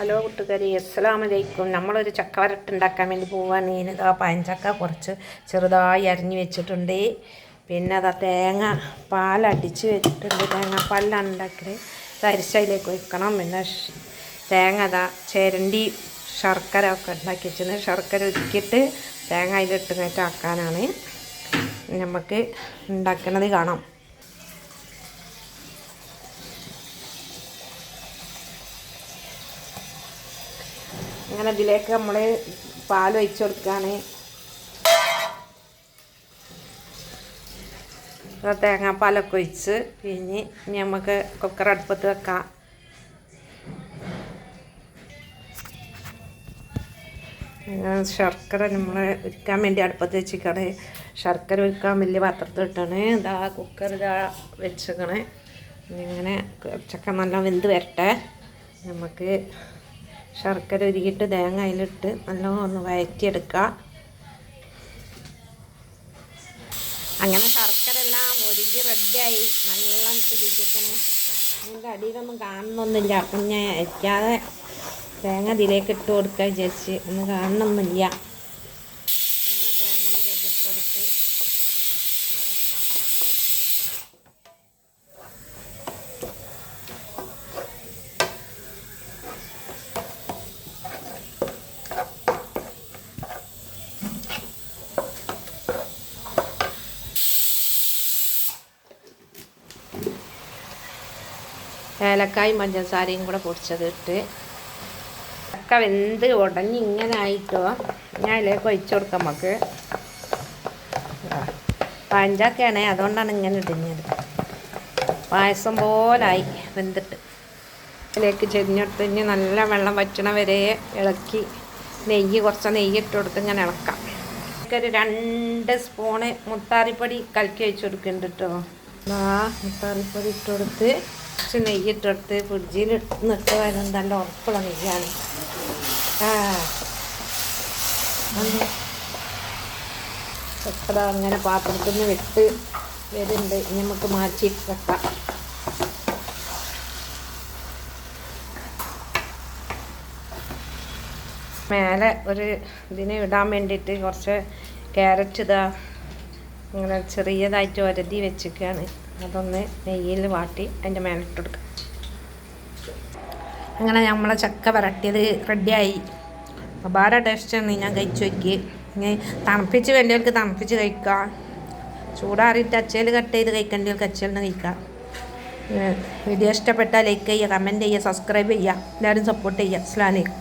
Hello കൂട്ടുകാരി, അസ്സലാമു അലൈക്കും. നമ്മളൊരു ചക്ക വരട്ട് ഉണ്ടാക്കാൻ വേണ്ടി പോവാണ്. ഇതാ പഴഞ്ചക്ക കുറച്ച് ചെറുതായി അരിഞ്ഞ് വെച്ചിട്ടുണ്ട്. പിന്നെ അതാ തേങ്ങ പാലടിച്ച് വെച്ചിട്ടുണ്ട്. തേങ്ങാപ്പാലിലാണ് ഉണ്ടാക്കിയത്. അരിശയിലേക്ക് ഒഴിക്കണം. പിന്നെ തേങ്ങ അതാ ചിരണ്ടി ശർക്കര ഒക്കെ ഉണ്ടാക്കി വെച്ചിട്ടുണ്ട്. ശർക്കര ഉരുക്കിയിട്ട് തേങ്ങ അതിലിട്ട് ആക്കാനാണ് നമുക്ക് ഉണ്ടാക്കുന്നത്. കാണാം. അങ്ങനെ ഇതിലേക്ക് നമ്മൾ പാൽ ഒഴിച്ച് കൊടുക്കുകയാണ്. തേങ്ങാപ്പാലൊക്കെ ഒഴിച്ച് ഇനി നമുക്ക് കുക്കർ അടുപ്പത്ത് വെക്കാം. ശർക്കര നമ്മൾ ഉരുക്കാൻ വേണ്ടി അടുപ്പത്ത് വെച്ചിക്കണേ. ശർക്കര ഉരുക്കാൻ വലിയ പാത്രത്തിൽ ഇട്ടാണ്. ഇതാ കുക്കർ ഇതാ വെച്ചിക്കണേ. ഇങ്ങനെ കുറച്ചൊക്കെ നല്ല വെന്ത് വരട്ടെ. നമുക്ക് ശർക്കര ഉരുക്കിയിട്ട് തേങ്ങ അതിലിട്ട് നല്ലോണം ഒന്ന് വഴറ്റിയെടുക്കുക. അങ്ങനെ ശർക്കര എല്ലാം ഒരുക്കി റെഡിയായി. നല്ല രുചിക്കണേ. അതിൻ്റെ അടിയിലൊന്നും കാണുന്നൊന്നുമില്ല. അപ്പം ഞാൻ വയ്ക്കാതെ തേങ്ങ ഇതിലേക്ക് ഇട്ട് കൊടുക്കുക വിചാരിച്ച്. ഒന്നും കാണുന്നൊന്നുമില്ല. അങ്ങനെ തേങ്ങ ഇതിലേക്ക് ഇട്ട് കൊടുത്ത് ഏലക്കായും പഞ്ചസാരയും കൂടെ പൊടിച്ചത് ഇട്ട് ചക്ക വെന്ത് ഉടഞ്ഞ് ഇങ്ങനെ ആയിട്ടോ ഞാൻ അതിലേക്ക് ഒഴിച്ചു കൊടുക്കാം. നമുക്ക് പഴഞ്ചക്കയാണേ, അതുകൊണ്ടാണ് ഇങ്ങനെ ഇടുന്നത്. പായസം പോലായി വെന്തിട്ട് അതിലേക്ക് ചെരിഞ്ഞെടുത്ത് ഇനി നല്ല വെള്ളം വറ്റണ വരെ ഇളക്കി കുറച്ച് നെയ്യ് ഇട്ട് കൊടുത്ത് ഇങ്ങനെ ഇളക്കാം. ഒരു 2 സ്പൂണ് മുത്താറിപ്പൊടി കലക്കി വെച്ച് കൊടുക്കുന്നുണ്ട് കേട്ടോ. മുത്താറിപ്പൊടി ഇട്ട് കൊടുത്ത് കുറച്ച് നെയ്യിട്ടെടുത്ത് ഫ്രിഡ്ജിൽ നിട്ട് വരും. നല്ല ഉറപ്പുള്ള നെയ്യാണ്. എത്ര അങ്ങനെ പാത്രത്തിൽ നിന്ന് വിട്ട് വരുന്നുണ്ട്. ഇനി നമുക്ക് മാറ്റി വെക്കാം. മേലെ ഒരു ഇതിന് ഇടാൻ വേണ്ടിയിട്ട് കുറച്ച് ക്യാരറ്റ് ഇതാ ഇങ്ങനെ ചെറിയതായിട്ട് ഒരതി വെച്ചിരിക്കുകയാണ്. അതൊന്ന് നെയ്യിൽ വാട്ടി അതിൻ്റെ മേലിട്ട് കൊടുക്കുക. അങ്ങനെ നമ്മളെ ചക്ക വരട്ടിയത് റെഡിയായി. അപാര ടേസ്റ്റാണ്. ഞാൻ കഴിച്ചു നോക്കി. ഇനി തണുപ്പിച്ച് വേണ്ടിയവർക്ക് തണുപ്പിച്ച് കഴിക്കാം. ചൂടാറിയിട്ട് അച്ചയിൽ കട്ട് ചെയ്ത് കഴിക്കേണ്ടവർക്ക് അച്ചയിൽ നിന്ന് കഴിക്കാം. വീഡിയോ ഇഷ്ടപ്പെട്ടാൽ ലൈക്ക് ചെയ്യുക, കമൻറ്റ് ചെയ്യുക, സബ്സ്ക്രൈബ് ചെയ്യുക. എല്ലാവരും സപ്പോർട്ട് ചെയ്യുക. അസ്സലാമു അലൈക്കും.